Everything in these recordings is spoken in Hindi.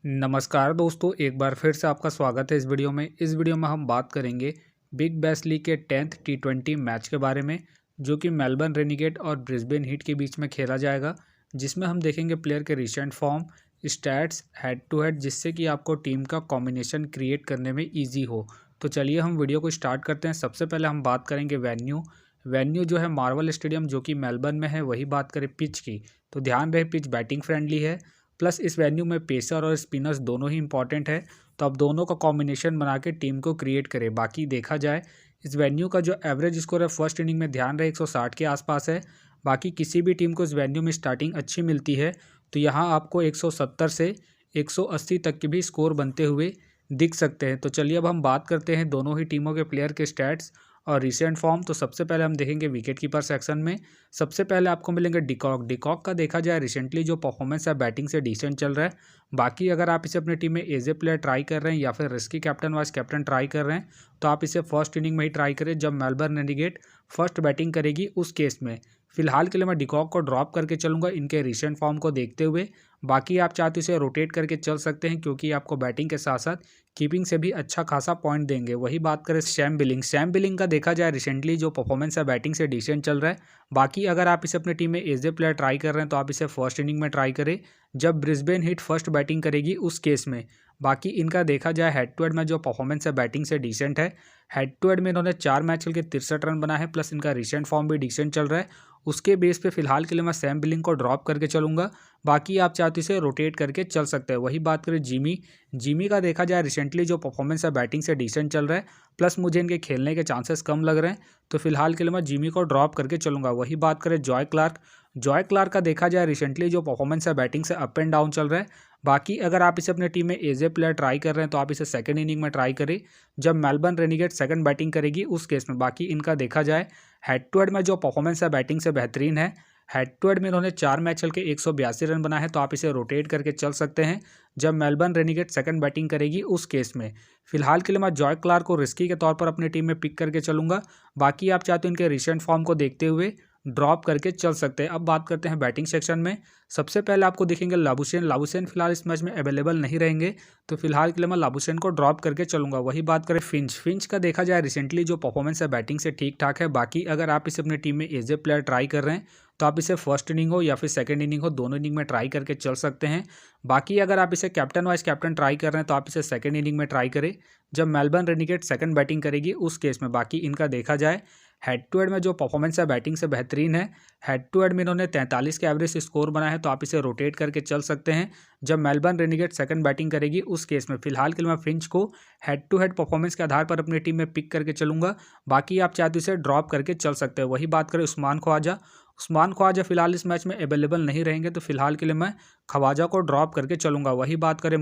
नमस्कार दोस्तों, एक बार फिर से आपका स्वागत है इस वीडियो में। इस वीडियो में हम बात करेंगे बिग बैश लीग के 10th T20 मैच के बारे में, जो कि मेलबर्न रेनिगेट और ब्रिस्बेन हीट के बीच में खेला जाएगा, जिसमें हम देखेंगे प्लेयर के recent form, stats, head to head, जिससे कि आपको टीम का कॉम्बिनेशन क्रिएट करने में ईजी हो। तो चलिए हम वीडियो को स्टार्ट करते हैं। सबसे पहले हम बात करेंगे वेन्यू जो है मार्वल स्टेडियम, जो कि मेलबर्न में है। वही बात करें पिच की, तो ध्यान रहे पिच बैटिंग फ्रेंडली है, प्लस इस वेन्यू में पेसर और स्पिनर्स दोनों ही इंपॉर्टेंट है। तो अब दोनों का कॉम्बिनेशन बना के टीम को क्रिएट करें। बाकी देखा जाए इस वेन्यू का जो एवरेज स्कोर है फर्स्ट इनिंग में ध्यान रहे 160 के आसपास है। बाकी किसी भी टीम को इस वेन्यू में स्टार्टिंग अच्छी मिलती है तो यहाँ आपको 170 से 180 तक के भी स्कोर बनते हुए दिख सकते हैं। तो चलिए अब हम बात करते हैं दोनों ही टीमों के प्लेयर के स्टैट्स और रिसेंट फॉर्म। तो सबसे पहले हम देखेंगे विकेट कीपर सेक्शन में। सबसे पहले आपको मिलेंगे डिकॉक का देखा जाए रिसेंटली जो परफॉर्मेंस है बैटिंग से डिसेंट चल रहा है। बाकी अगर आप इसे अपनी टीम में एज ए प्लेयर ट्राई कर रहे हैं या फिर risky captain vice captain try कर रहे हैं तो आप इसे फर्स्ट इनिंग में ही ट्राई करें जब मेलबर्न रेनिगेट फर्स्ट बैटिंग करेगी। उस केस में फिलहाल के लिए मैं डिकॉक को ड्रॉप करके चलूंगा इनके रिसेंट फॉर्म को देखते हुए। बाकी आप चाहते इसे रोटेट करके चल सकते हैं क्योंकि आपको बैटिंग के साथ साथ कीपिंग से भी अच्छा खासा पॉइंट देंगे। वही बात करें सैम बिलिंग का देखा जाए रिसेंटली जो परफॉर्मेंस है बैटिंग से डिसेंट चल रहा है। बाकी अगर आप इसे अपनी टीम में एज ए प्लेयर ट्राई कर रहे हैं तो आप इसे फर्स्ट इनिंग में ट्राई करें जब ब्रिस्बेन हीट फर्स्ट बैटिंग करेगी उस केस में। बाकी इनका देखा जाए हेड टू हेड में जो परफॉर्मेंस है बैटिंग से डिसेंट है। हेड टू हेड में इन्होंने 4 मैच खेल के 63 रन बना है, प्लस इनका रिसेंट फॉर्म भी डिसेंट चल रहा है। उसके बेस पे फिलहाल के लिए मैं सैम बिलिंग को ड्रॉप करके चलूंगा। बाकी आप चाहते इसे रोटेट करके चल सकते हैं। वही बात करें जिमी का देखा जाए रिसेंटली जो परफॉर्मेंस है बैटिंग से डिसेंट चल रहा है, प्लस मुझे इनके खेलने के चांसेस कम लग रहे हैं तो फिलहाल के लिए मैं जिमी को ड्रॉप करके चलूंगा। वही बात करें जॉय क्लार्क का देखा जाए रिसेंटली जो परफॉर्मेंस है बैटिंग से अप एंड डाउन चल रहा है। बाकी अगर आप इसे अपने टीम में एज ए प्लेयर ट्राई कर रहे हैं तो आप इसे सेकंड इनिंग में ट्राई करें जब मेलबर्न रेनिगेट सेकंड बैटिंग करेगी उस केस में। बाकी इनका देखा जाए हेड टू हेड में जो परफॉर्मेंस है बैटिंग से बेहतरीन है। हेड टू हेड में इन्होंने 4 मैच खेल के 182 रन बना है तो आप इसे रोटेट करके चल सकते हैं जब मेलबर्न रेनिगेट सेकंड बैटिंग करेगी उस केस में। फिलहाल के लिए मैं जॉय क्लार्क को रिस्की के तौर पर अपनी टीम में पिक करके चलूंगा। बाकी आप चाहते हो इनके रिसेंट फॉर्म को देखते हुए ड्रॉप करके चल सकते हैं। अब बात करते हैं बैटिंग सेक्शन में। सबसे पहले आपको दिखेंगे लाबुशेन फिलहाल इस मैच में अवेलेबल नहीं रहेंगे तो फिलहाल के लिए मैं लाबुशेन को ड्रॉप करके चलूंगा। वही बात करें फिंच का देखा जाए रिसेंटली जो परफॉर्मेंस है बैटिंग से ठीक ठाक है। बाकी अगर आप इसे अपनी टीम में एज ए प्लेयर ट्राई कर रहे हैं तो आप इसे फर्स्ट इनिंग हो या फिर सेकंड इनिंग हो दोनों इनिंग में ट्राई करके चल सकते हैं। बाकी अगर आप इसे कैप्टन वाइस कैप्टन ट्राई कर रहे हैं तो आप इसे सेकंड इनिंग में ट्राई करें जब मेलबर्न रेनिगेट सेकंड बैटिंग करेगी उस केस में। बाकी इनका देखा जाए हेड टू हेड में जो परफॉर्मेंस है बैटिंग से बेहतरीन है। हेड टू हेड में इन्होंने 43 के एवरेज स्कोर बना है तो आप इसे रोटेट करके चल सकते हैं जब मेलबर्न रेनिगेट सेकंड बैटिंग करेगी उस केस में। फिलहाल के लिए मैं फिंच को हेड टू हेड परफॉर्मेंस के आधार पर अपनी टीम में पिक करके चलूंगा। बाकी आप चाहते इसे ड्रॉप करके चल सकते हैं। वही बात करें उस्मान ख्वाजा फिलहाल इस मैच में अवेलेबल नहीं रहेंगे तो फिलहाल के लिए मैं ख्वाजा को ड्रॉप करके चलूंगा। वही बात करें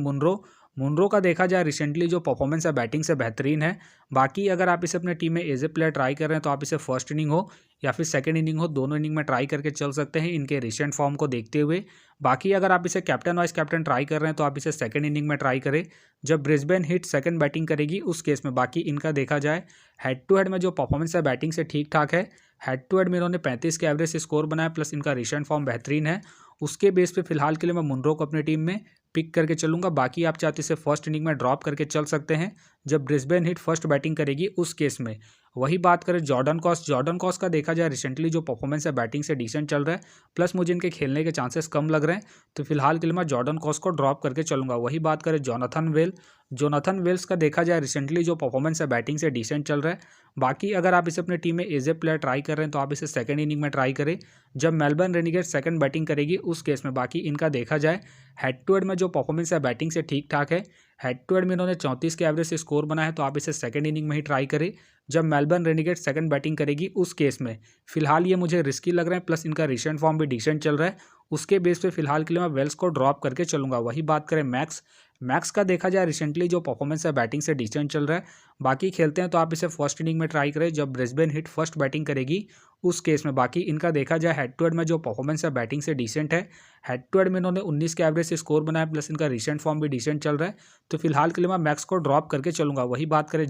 मुनरो का देखा जाए रिसेंटली जो परफॉर्मेंस है बैटिंग से बेहतरीन है। बाकी अगर आप इसे अपने टीम में एज ए प्लेयर ट्राई कर रहे हैं तो आप इसे फर्स्ट इनिंग हो या फिर सेकंड इनिंग हो दोनों इनिंग में ट्राई करके चल सकते हैं इनके रिसेंट फॉर्म को देखते हुए। बाकी अगर आप इसे कैप्टन वाइस कैप्टन ट्राई कर रहे हैं तो आप इसे सेकंड इनिंग में ट्राई करें जब ब्रिस्बेन हीट सेकंड बैटिंग करेगी उस केस में। बाकी इनका देखा जाए हेड टू हेड में जो परफॉर्मेंस है बैटिंग से ठीक ठाक है। हेड टू हेड में इन्होंने 35 के एवरेज स्कोर बनाया, प्लस इनका रिसेंट फॉर्म बेहतरीन है। उसके बेस पे फिलहाल के लिए मैं मुनरो को अपनी टीम में पिक करके चलूंगा। बाकी आप चाहते इसे फर्स्ट इनिंग में ड्रॉप करके चल सकते हैं जब ब्रिस्बेन हीट फर्स्ट बैटिंग करेगी उस केस में। वही बात करें जॉर्डन कॉस का देखा जाए रिसेंटली जो परफॉर्मेंस है बैटिंग से डिसेंट चल रहा है, प्लस मुझे इनके खेलने के चांसेस कम लग रहे हैं तो फिलहाल के लिए मैं जॉर्डन कॉस को ड्रॉप करके चलूंगा। वही बात करें जोनाथन वेल्स का देखा जाए रिसेंटली जो परफॉर्मेंस है बैटिंग से डिसेंट चल रहा है। बाकी अगर आप इसे अपनी टीम में एज ए प्लेयर ट्राई कर रहे हैं तो आप इसे सेकंड इनिंग में ट्राई करें जब मेलबर्न रेनिगेट सेकंड बैटिंग करेगी उस केस में। बाकी इनका देखा जाए हेड टू हेड में जो परफॉर्मेंस है बैटिंग से ठीक ठाक है। हेड टू हेड में इन्होंने 34 के एवरेज से स्कोर बना है तो आप इसे सेकंड इनिंग में ही ट्राई करें जब मेलबर्न रेनिगेट सेकंड बैटिंग करेगी उस केस में। फिलहाल ये मुझे रिस्की लग रहे हैं, प्लस इनका रिसेंट फॉर्म भी डिसेंट चल रहा है। उसके बेस पे फिलहाल के लिए मैं वेल्स को ड्रॉप करके चलूंगा। वही बात करें मैक्स का देखा जाए रिसेंटली जो परफॉर्मेंस है बैटिंग से डिसेंट चल रहा है। बाकी खेलते हैं तो आप इसे फर्स्ट इनिंग में ट्राई करें जब ब्रिस्बेन हिट फर्स्ट बैटिंग करेगी उस केस में। बाकी इनका देखा जाए हेड टू हेड में जो परफॉर्मेंस है बैटिंग से डिसेंट है। हेड टू हेड में इन्होंने 19 के एवरेज से स्कोर बनाया, प्लस इनका रिसेंट फॉर्म भी डिसेंट चल रहा है तो फिलहाल के लिए मैं मैक्स को ड्रॉप करके चलूंगा। वही बात करें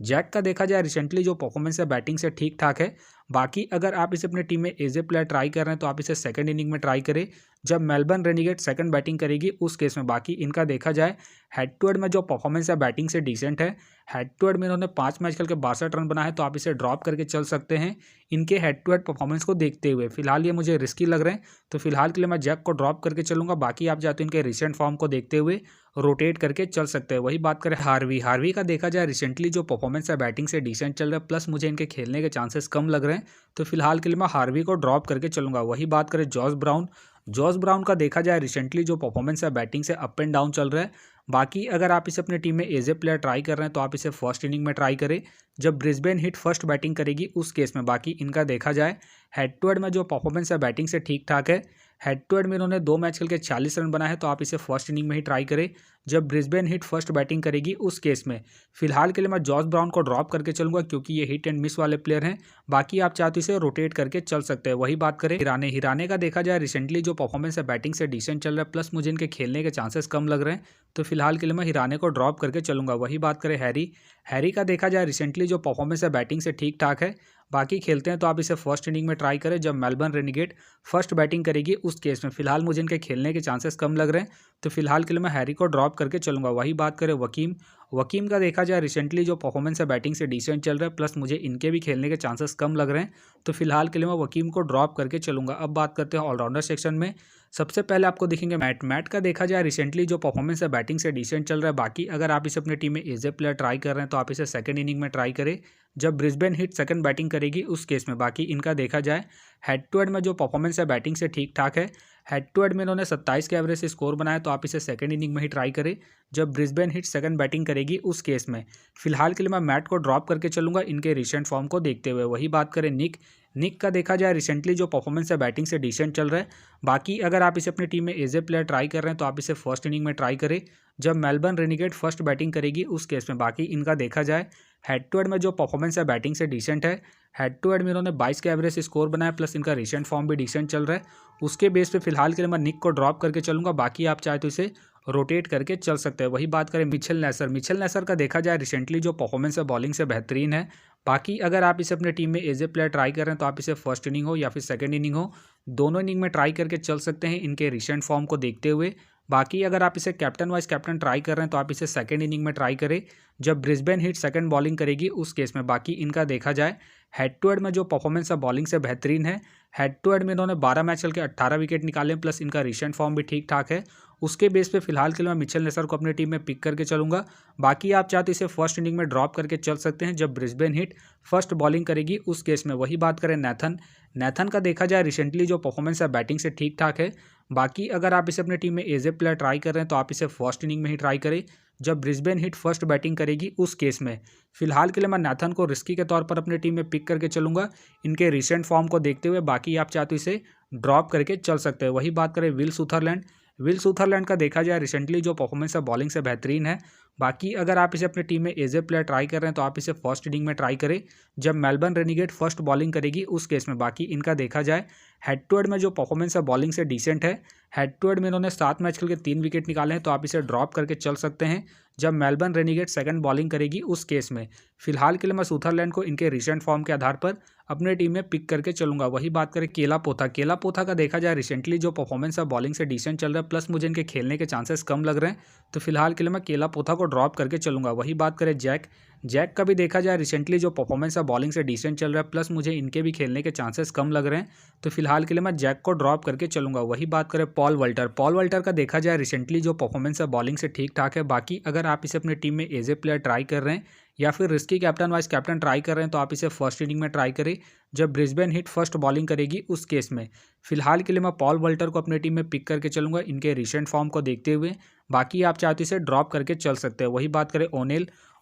जैक का देखा जाए रिसेंटली जो परफॉर्मेंस है बैटिंग से ठीक ठाक है। बाकी अगर आप इसे अपनी टीम में एज ए प्लेयर ट्राई कर रहे हैं तो आप इसे सेकंड इनिंग में ट्राई करें जब मेलबर्न रेनिगेट सेकंड बैटिंग करेगी उस केस में। बाकी इनका देखा जाए हेड टू हेड में जो परफॉर्मेंस है बैटिंग से डिसेंट है। हेड टू हेड में इन्होंने 5 मैच खेल के 62 रन बनाए, तो आप इसे ड्रॉप करके चल सकते हैं इनके हेड टू हेड परफॉर्मेंस को देखते हुए। फिलहाल ये मुझे रिस्की लग रहे हैं, तो फिलहाल के लिए मैं जैक को ड्रॉप करके चलूंगा। बाकी आप चाहते हो इनके रिसेंट फॉर्म को देखते हुए रोटेट करके चल सकते हैं। वही बात करें हार्वी का देखा जाए रिसेंटली जो परफॉर्मेंस है बैटिंग से डिसेंट चल रहा है, प्लस मुझे इनके खेलने के चांसेस कम लग रहे हैं, तो फिलहाल के लिए मैं हार्वी को ड्रॉप करके चलूंगा। वही बात करें जॉस ब्राउन का देखा जाए रिसेंटली जो परफॉर्मेंस है बैटिंग से अप एंड डाउन चल रहा है। बाकी अगर आप इसे अपनी टीम में एज ए प्लेयर ट्राई कर रहे हैं तो आप इसे फर्स्ट इनिंग में ट्राई करें जब ब्रिस्बेन हिट फर्स्ट बैटिंग करेगी उस केस में। बाकी इनका देखा जाए हेड टू हेड में जो परफॉर्मेंस है बैटिंग से ठीक ठाक है। हेड टू हेड में इन्होंने 2 मैच खेल के 40 रन बनाए हैं, तो आप इसे फर्स्ट इनिंग में ही ट्राई करें जब ब्रिस्बेन हिट फर्स्ट बैटिंग करेगी उस केस में। फिलहाल के लिए मैं जॉस ब्राउन को ड्रॉप करके चलूंगा क्योंकि ये हिट एंड मिस वाले प्लेयर हैं। बाकी आप चाहते इसे रोटेट करके चल सकते हैं। वही बात करें हिराने का देखा जाए रिसेंटली जो परफॉर्मेंस है बैटिंग से डिसेंट चल रहा है, प्लस मुझे इनके खेलने के चांसेस कम लग रहे हैं, तो फिलहाल के लिए मैं हिराने को ड्रॉप करके चलूंगा। वही बात करें हैरी का देखा जाए रिसेंटली जो परफॉर्मेंस है बैटिंग से ठीक ठाक है। बाकी खेलते हैं तो आप इसे फर्स्ट इनिंग में ट्राई करें जब मेलबर्न रेनिगेट फर्स्ट बैटिंग करेगी उस केस में। फिलहाल मुझे इनके खेलने के चांसेस कम लग रहे हैं, तो फिलहाल के लिए मैं हैरी को ड्रॉप करके चलूंगा। वही बात करें वकीम का देखा जाए रिसेंटली जो परफॉर्मेंस है बैटिंग से डिसेंट चल रहा है, प्लस मुझे इनके भी खेलने के चांसेस कम लग रहे हैं, तो फिलहाल के लिए मैं वकीम को ड्रॉप करके चलूंगा। अब बात करते हैं ऑलराउंडर सेक्शन में। सबसे पहले आपको दिखेंगे मैट का देखा जाए रिसेंटली जो परफॉर्मेंस है बैटिंग से डिसेंट चल रहा है। बाकी अगर आप इसे अपनी टीम में एज ए प्लेयर ट्राई कर रहे हैं तो आप इसे सेकंड इनिंग में ट्राई करें जब ब्रिस्बेन हिट सेकंड बैटिंग करेगी उस केस में। बाकी इनका देखा जाए हेड टू हेड में जो परफॉर्मेंस है बैटिंग से ठीक ठाक है। हेड टू हेड में इन्होंने 27 के एवरेज से स्कोर बनाया, तो आप इसे सेकंड इनिंग में ही ट्राई करें जब ब्रिस्बेन हिट सेकंड बैटिंग करेगी उस केस में। फिलहाल के लिए मैं मैट को ड्रॉप करके चलूंगा इनके रिसेंट फॉर्म को देखते हुए। वही बात करें निक का देखा जाए रिसेंटली जो परफॉर्मेंस है बैटिंग से डिसेंट चल रहा है। बाकी अगर आप इसे अपनी टीम में एज ए प्लेयर ट्राई कर रहे हैं तो आप इसे फर्स्ट इनिंग में ट्राई करें जब मेलबर्न रेनिगेट फर्स्ट बैटिंग करेगी उस केस में। बाकी इनका देखा जाए हेड टू हेड में जो परफॉर्मेंस है बैटिंग से डिसेंट है। हेड टू हेड में इन्होंने 22 के एवरेज से स्कोर बनाया, प्लस इनका रिसेंट फॉर्म भी डिसेंट चल रहा है। उसके बेस पे फिलहाल के लिए मैं निक को ड्रॉप करके चलूंगा। बाकी आप चाहे तो इसे रोटेट करके चल सकते हैं। वही बात करें मिचेल नेसर का देखा जाए रिसेंटली जो परफॉर्मेंस है बॉलिंग से बेहतरीन है। बाकी अगर आप इसे अपने टीम में एज ए प्लेयर ट्राई कर रहे हैं तो आप इसे फर्स्ट इनिंग हो या फिर सेकंड इनिंग हो, दोनों इनिंग में ट्राई करके चल सकते हैं इनके रिसेंट फॉर्म को देखते हुए। बाकी अगर आप इसे कैप्टन वाइस कैप्टन ट्राई कर रहे हैं तो आप इसे सेकंड इनिंग में ट्राई करें जब ब्रिस्बेन हिट सेकंड बॉलिंग करेगी उस केस में। बाकी इनका देखा जाए हेड टू हेड में जो परफॉर्मेंस है बॉलिंग से बेहतरीन है। हेड टू हेड में इन्होंने 12 मैच चल के 18 विकेट निकाले, प्लस इनका रिसेंट फॉर्म भी ठीक ठाक है। उसके बेस पे फिलहाल के लिए मैं मिचेल नेसर को अपनी टीम में पिक करके चलूंगा। बाकी आप चाहते इसे फर्स्ट इनिंग में ड्रॉप करके चल सकते हैं जब ब्रिस्बेन हिट फर्स्ट बॉलिंग करेगी उस केस में। वही बात करें नेथन का देखा जाए रिसेंटली जो परफॉर्मेंस है बैटिंग से ठीक ठाक है। बाकी अगर आप इसे अपनी टीम में एज ए प्लेयर ट्राई कर रहे हैं तो आप इसे फर्स्ट इनिंग में ही ट्राई करें जब ब्रिस्बेन हिट फर्स्ट बैटिंग करेगी उस केस में। फिलहाल के लिए मैं नेथन को रिस्की के तौर पर अपनी टीम में पिक करके चलूंगा इनके रिसेंट फॉर्म को देखते हुए। बाकी आप चाहते इसे ड्रॉप करके चल सकते हैं। वही बात करें विल सुथरलैंड का देखा जाए रिसेंटली जो परफॉर्मेंस है बॉलिंग से बेहतरीन है। बाकी अगर आप इसे अपनी टीम में एज ए प्लेयर ट्राई कर रहे हैं तो आप इसे फर्स्ट इनिंग में ट्राई करें जब मेलबर्न रेनिगेट फर्स्ट बॉलिंग करेगी उस केस में। बाकी इनका देखा जाए हेड टू हेड में जो परफॉर्मेंस है बॉलिंग से डिसेंट है। हेड टू हेड में इन्होंने 7 मैच खेल के 3 विकेट निकाले हैं, तो आप इसे ड्रॉप करके चल सकते हैं जब मेलबर्न रेनिगेट सेकंड बॉलिंग करेगी उस केस में। फिलहाल के लिए मैं सुथरलैंड को इनके रिसेंट फॉर्म के आधार पर अपने टीम में पिक करके चलूंगा। वही बात करें केला पोथा का देखा जाए रिसेंटली जो परफॉर्मेंस है बॉलिंग से डिसेंट चल रहा है, प्लस मुझे इनके खेलने के चांसेस कम लग रहे हैं, तो फिलहाल के लिए मैं केला पोथा को ड्रॉप करके चलूंगा। वही बात करें जैक का भी देखा जाए रिसेंटली जो परफॉर्मेंस है बॉलिंग से डिसेंट चल रहा है, प्लस मुझे इनके भी खेलने के चांसेस कम लग रहे हैं, तो फिलहाल के लिए मैं जैक को ड्रॉप करके चलूंगा। वही बात करें पॉल वल्टर का देखा जाए रिसेंटली जो परफॉर्मेंस है बॉलिंग से ठीक ठाक है। बाकी अगर आप इसे अपनी टीम में एज ए प्लेयर ट्राई कर रहे हैं या फिर risky captain vice captain try कर रहे हैं तो आप इसे फर्स्ट इनिंग में ट्राई करें जब ब्रिस्बेन हिट फर्स्ट बॉलिंग करेगी उस केस में। फिलहाल के लिए मैं पॉल वल्टर को अपनी टीम में पिक करके चलूंगा इनके रिसेंट फॉर्म को देखते हुए। बाकी आप चाहते इसे ड्रॉप करके चल सकते हैं। वही बात करें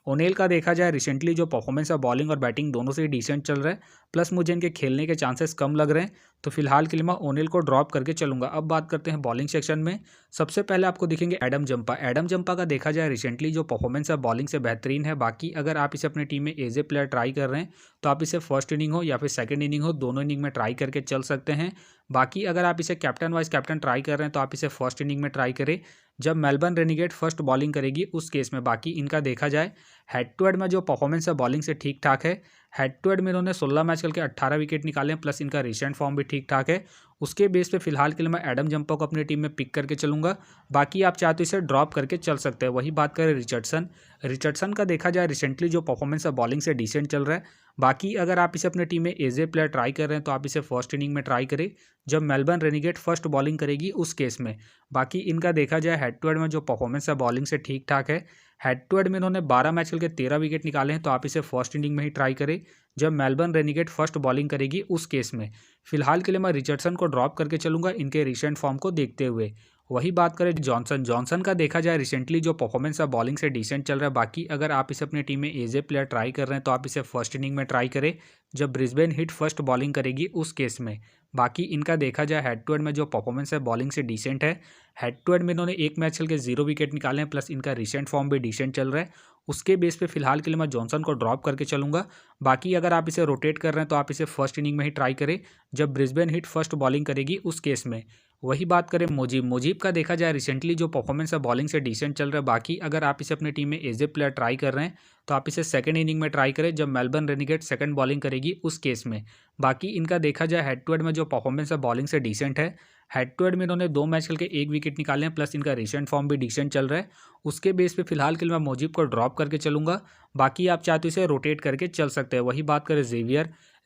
ओनेल का देखा जाए रिसेंटली जो परफॉर्मेंस है बॉलिंग और बैटिंग दोनों से ही डिसेंट चल रहा है, प्लस मुझे इनके खेलने के चांसेस कम लग रहे हैं, तो फिलहाल के लिए मैं ओनेल को ड्रॉप करके चलूंगा। अब बात करते हैं बॉलिंग सेक्शन में। सबसे पहले आपको दिखेंगे एडम जंपा का देखा जाए रिसेंटली जो परफॉर्मेंस है बॉलिंग से बेहतरीन है। बाकी अगर आप इसे अपनी टीम में एज ए प्लेयर ट्राई कर रहे हैं तो आप इसे फर्स्ट इनिंग हो या फिर सेकंड इनिंग हो, दोनों इनिंग में ट्राई करके चल सकते हैं। बाकी अगर आप इसे कैप्टन वाइस कैप्टन ट्राई कर रहे हैं तो आप इसे फर्स्ट इनिंग में ट्राई करें जब मेलबर्न रेनिगेट फर्स्ट बॉलिंग करेगी उस केस में। बाकी इनका देखा जाए हेड टू हेड में जो परफॉर्मेंस है बॉलिंग से ठीक ठाक है। हेड टू हेड में इन्होंने 16 मैच खेल के 18 विकेट निकाले हैं, प्लस इनका रिसेंट फॉर्म भी ठीक ठाक है। उसके बेस पे फिलहाल के लिए मैं एडम जंपा को अपनी टीम में पिक करके चलूंगा। बाकी आप चाहे तो इसे ड्रॉप करके चल सकते हैं। वही बात करें रिचर्डसन का देखा जाए रिसेंटली जो परफॉर्मेंस है बॉलिंग से डिसेंट चल रहा है। बाकी अगर आप इसे अपने टीम में एज ए प्लेयर ट्राई कर रहे हैं तो आप इसे फर्स्ट इनिंग में ट्राई करें जब मेलबर्न रेनिगेट फर्स्ट बॉलिंग करेगी उस केस में। बाकी इनका देखा जाए हेड टू हेड में जो परफॉर्मेंस है बॉलिंग से ठीक ठाक है। हेड टू हेड में इन्होंने 12 मैच खेल के 13 विकेट निकाले हैं, तो आप इसे फर्स्ट इनिंग में ही ट्राई करें जब मेलबर्न रेनिगेट फर्स्ट बॉलिंग करेगी उस केस में। फिलहाल के लिए मैं रिचर्डसन को ड्रॉप करके चलूंगा इनके रिसेंट फॉर्म को देखते हुए। वही बात करें जॉनसन का देखा जाए रिसेंटली जो परफॉर्मेंस है बॉलिंग से डिसेंट चल रहा है। बाकी अगर आप इसे अपनी टीम में एज ए प्लेयर ट्राई कर रहे हैं तो आप इसे फर्स्ट इनिंग में ट्राई करें जब ब्रिस्बेन हिट फर्स्ट बॉलिंग करेगी उस केस में। बाकी इनका देखा जाए हेड टू हेड में जो परफॉर्मेंस है बॉलिंग से डिसेंट है। हेड टू हेड में इन्होंने एक मैच खेल के 0 विकेट निकाले हैं, प्लस इनका रिसेंट फॉर्म भी डिसेंट चल रहा है। उसके बेस पे फिलहाल के लिए मैं जॉनसन को ड्रॉप करके चलूंगा। बाकी अगर आप इसे रोटेट कर रहे हैं तो आप इसे फर्स्ट इनिंग में ही ट्राई करें जब ब्रिस्बेन हिट फर्स्ट बॉलिंग करेगी उस केस में। वही बात करें मुजीब का देखा जाए रिसेंटली जो परफॉर्मेंस है बॉलिंग से डिसेंट चल रहा है। बाकी अगर आप इसे अपनी टीम में एज ए प्लेयर ट्राई कर रहे हैं तो आप इसे सेकंड इनिंग में ट्राई करें जब मेलबर्न रेनिगेट सेकंड बॉलिंग करेगी उस केस में। बाकी इनका देखा जाए हेड टू हेड में जो परफॉर्मेंस है बॉलिंग से डिसेंट है। हेड टू हेड में इन्होंने 2 मैच खेल के 1 विकेट निकाले हैं, प्लस इनका रिसेंट फॉर्म भी डिसेंट चल रहा है। उसके बेस पे फिलहाल के लिए मैं मुजीब को ड्रॉप करके चलूंगा। बाकी आप चाहे तो इसे रोटेट करके चल सकते हैं। वही बात करें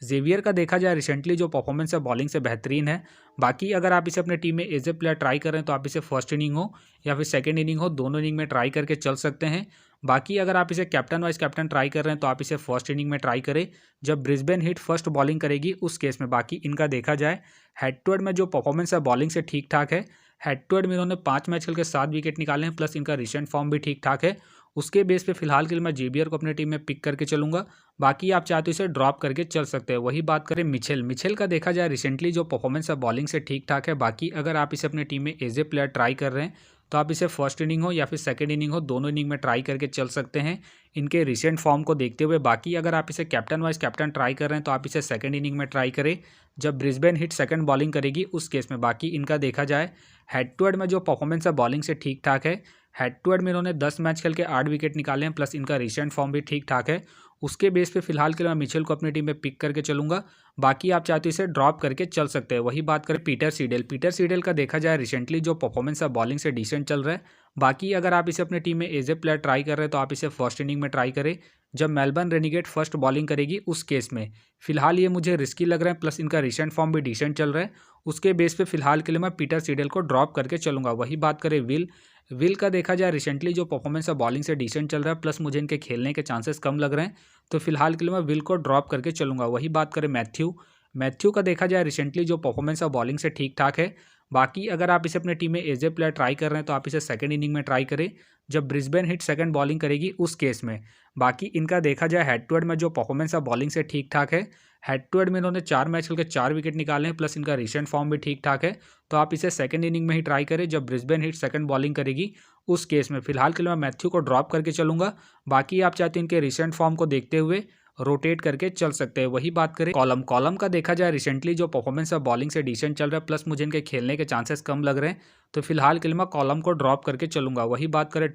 जेवियर का देखा जाए रिसेंटली जो परफॉर्मेंस है बॉलिंग से बेहतरीन है। बाकी अगर आप इसे अपने टीम में एज ए प्लेयर ट्राई कर रहे हैं तो आप इसे फर्स्ट इनिंग हो या फिर सेकंड इनिंग हो, दोनों इनिंग में ट्राई करके चल सकते हैं। बाकी अगर आप इसे कैप्टन वाइस कैप्टन ट्राई कर रहे हैं तो आप इसे फर्स्ट इनिंग में ट्राई करें जब ब्रिस्बेन हिट फर्स्ट बॉलिंग करेगी उस केस में। बाकी इनका देखा जाए हेड टू हेड में जो परफॉर्मेंस है बॉलिंग से ठीक ठाक है। हेड टू हेड में इन्होंने 5 मैच खेल के 7 विकेट निकाले हैं, प्लस इनका रिसेंट फॉर्म भी ठीक ठाक है। उसके बेस पे फिलहाल के लिए मैं जेबियर को अपनी टीम में पिक करके चलूंगा। बाकी आप चाहते हो इसे ड्रॉप करके चल सकते हैं। वही बात करें मिचेल का देखा जाए रिसेंटली जो परफॉर्मेंस है बॉलिंग से ठीक ठाक है। बाकी अगर आप इसे अपनी टीम में एज ए प्लेयर ट्राई कर रहे हैं तो आप इसे फर्स्ट इनिंग हो या फिर सेकंड इनिंग हो, दोनों इनिंग में ट्राई करके चल सकते हैं इनके रिसेंट फॉर्म को देखते हुए। बाकी अगर आप इसे कैप्टन वाइस कैप्टन ट्राई कर रहे हैं तो आप इसे सेकंड इनिंग में ट्राई करें जब ब्रिस्बेन हिट सेकंड बॉलिंग करेगी उस केस में। बाकी इनका देखा जाए हेड टू हेड में जो परफॉर्मेंस है बॉलिंग से ठीक ठाक है। हेड टू हेड में इन्होंने 10 मैच खेल के 8 विकेट निकाले हैं, प्लस इनका रिसेंट फॉर्म भी ठीक ठाक है। उसके बेस पे फिलहाल के लिए मैं मिचेल को अपनी टीम में पिक करके चलूंगा। बाकी आप चाहते हो इसे ड्रॉप करके चल सकते हैं। वही बात करें पीटर सीडेल का देखा जाए रिसेंटली जो परफॉर्मेंस है बॉलिंग से डिसेंट चल रहा है। बाकी अगर आप इसे अपनी टीम में एज ए प्लेयर ट्राई कर रहे हैं तो आप इसे फर्स्ट इनिंग में ट्राई करें जब मेलबर्न रेनिगेट फर्स्ट बॉलिंग करेगी उस केस में। फिलहाल ये मुझे रिस्की लग रहा है, प्लस इनका रिसेंट फॉर्म भी डिसेंट चल रहा है। उसके बेस पे फिलहाल के लिए मैं पीटर सीडेल को ड्रॉप करके चलूंगा। वही बात करें विल का देखा जाए रिसेंटली जो परफॉर्मेंस है बॉलिंग से डिसेंट चल रहा है, प्लस मुझे इनके खेलने के चांसेस कम लग रहे हैं, तो फिलहाल के लिए मैं विल को ड्रॉप करके चलूंगा। वही बात करें मैथ्यू का देखा जाए रिसेंटली जो परफॉर्मेंस है बॉलिंग से ठीक ठाक है। बाकी अगर आप इसे अपनी टीम में एज ए प्लेयर ट्राई कर रहे हैं तो आप इसे सेकंड इनिंग में ट्राई करें जब ब्रिस्बेन हिट सेकंड बॉलिंग करेगी उस केस में। बाकी इनका देखा जाए हेड टू हेड में जो परफॉर्मेंस है बॉलिंग से ठीक ठाक है। हेड टू हेड में इन्होंने 4 मैच खेल के 4 विकेट निकाले हैं, प्लस इनका रिसेंट फॉर्म भी ठीक ठाक है, तो आप इसे सेकंड इनिंग में ही ट्राई करें जब ब्रिस्बेन हिट सेकंड बॉलिंग करेगी उस केस में। फिलहाल के लिए मैं मैथ्यू को ड्रॉप करके चलूंगा। बाकी आप चाहते हैं इनके रिसेंट फॉर्म को देखते हुए रोटेट करके चल सकते हैं। वही बात करें कॉलम का देखा जाए रिसेंटली जो परफॉर्मेंस है बॉलिंग से डिसेंट चल रहा है, प्लस मुझे इनके खेलने के चांसेस कम लग रहे हैं, तो फिलहाल के लिए मैं कॉलम को ड्रॉप करके चलूंगा। वही बात करें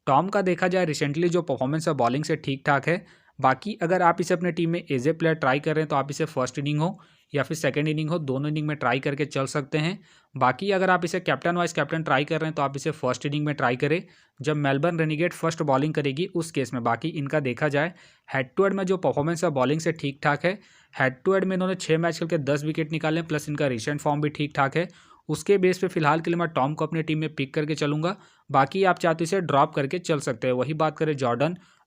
टॉम का देखा जाए रिसेंटली जो परफॉर्मेंस है बॉलिंग से ठीक ठाक है। बाकी अगर आप इसे अपने टीम में एज ए प्लेयर ट्राई कर रहे हैं तो आप इसे फर्स्ट इनिंग हो या फिर सेकंड इनिंग हो, दोनों इनिंग में ट्राई करके चल सकते हैं। बाकी अगर आप इसे कैप्टन वाइस कैप्टन ट्राई कर रहे हैं तो आप इसे फर्स्ट इनिंग में ट्राई करें जब मेलबर्न रेनिगेट फर्स्ट बॉलिंग करेगी उस केस में। बाकी इनका देखा जाए हेड टू हेड में जो परफॉर्मेंस है बॉलिंग से ठीक ठाक है। हेड टू हेड में इन्होंने 6 मैच खेल के 10 विकेट निकाले, प्लस इनका रिसेंट फॉर्म भी ठीक ठाक है। उसके बेस पे फिलहाल के लिए मैं टॉम को अपनी टीम में पिक करके चलूंगा। बाकी आप चाहते इसे ड्रॉप करके चल सकते हैं। वही बात करें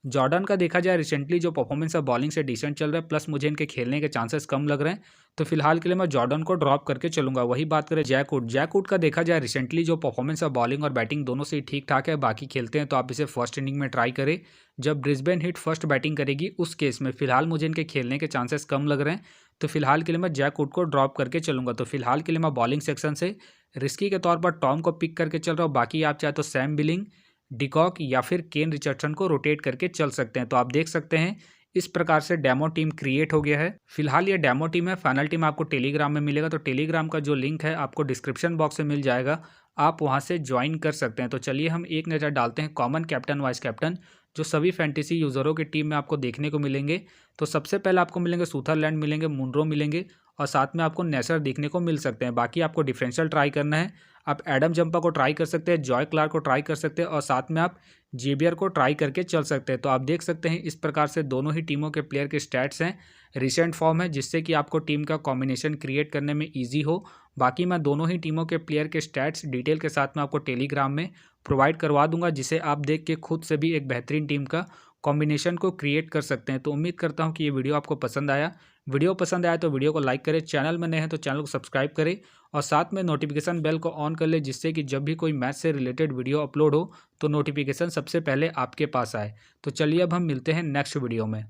जॉर्डन का देखा जाए रिसेंटली जो परफॉर्मेंस है बॉलिंग से डिसेंट चल रहा है, प्लस मुझे इनके खेलने के चांसेस कम लग रहे हैं, तो फिलहाल के लिए मैं जॉर्डन को ड्रॉप करके चलूंगा। वही बात करें जैकवुड का देखा जाए रिसेंटली जो परफॉर्मेंस है बॉलिंग और बैटिंग दोनों से ठीक ठाक है। बाकी खेलते हैं तो आप इसे फर्स्ट इनिंग में ट्राई करें जब ब्रिस्बेन हिट फर्स्ट बैटिंग करेगी उस केस में। फिलहाल मुझे इनके खेलने के चांसेस कम लग रहे हैं, तो फिलहाल के लिए मैं जैकवुड को ड्रॉप करके चलूंगा। तो फिलहाल के लिए मैं बॉलिंग सेक्शन से रिस्की के तौर पर टॉम को पिक करके चल रहा हूँ। बाकी आप चाहे तो सैम बिलिंग, डिकॉक या फिर केन रिचर्डसन को रोटेट करके चल सकते हैं। तो आप देख सकते हैं इस प्रकार से डेमो टीम क्रिएट हो गया है। फिलहाल ये डेमो टीम है, फाइनल टीम आपको टेलीग्राम में मिलेगा, तो टेलीग्राम का जो लिंक है आपको डिस्क्रिप्शन बॉक्स में मिल जाएगा, आप वहां से ज्वाइन कर सकते हैं। तो चलिए हम एक नज़र डालते हैं कॉमन कैप्टन वाइस कैप्टन जो सभी फैंटेसी यूज़रों की टीम में आपको देखने को मिलेंगे। तो सबसे पहले आपको मिलेंगे सुथरलैंड मिलेंगे, मुनरो मिलेंगे और साथ में आपको नेसर देखने को मिल सकते हैं। बाकी आपको डिफरेंशियल ट्राई करना है। आप एडम जंपा को ट्राई कर सकते हैं, जॉय क्लार्क को ट्राई कर सकते हैं और साथ में आप जेबियर को ट्राई करके चल सकते हैं। तो आप देख सकते हैं इस प्रकार से दोनों ही टीमों के प्लेयर के स्टैट्स हैं, रिसेंट फॉर्म है, जिससे कि आपको टीम का कॉम्बिनेशन क्रिएट करने में ईजी हो। बाकी मैं दोनों ही टीमों के प्लेयर के स्टैट्स डिटेल के साथ में आपको टेलीग्राम में प्रोवाइड करवा दूंगा, जिसे आप देख के खुद से भी एक बेहतरीन टीम का कॉम्बिनेशन को क्रिएट कर सकते हैं। तो उम्मीद करता हूं कि ये वीडियो आपको पसंद आया। वीडियो पसंद आया तो वीडियो को लाइक करें, चैनल में नए हैं तो चैनल को सब्सक्राइब करें और साथ में नोटिफिकेशन बेल को ऑन कर ले, जिससे कि जब भी कोई मैच से रिलेटेड वीडियो अपलोड हो तो नोटिफिकेशन सबसे पहले आपके पास आए। तो चलिए अब हम मिलते हैं नेक्स्ट वीडियो में।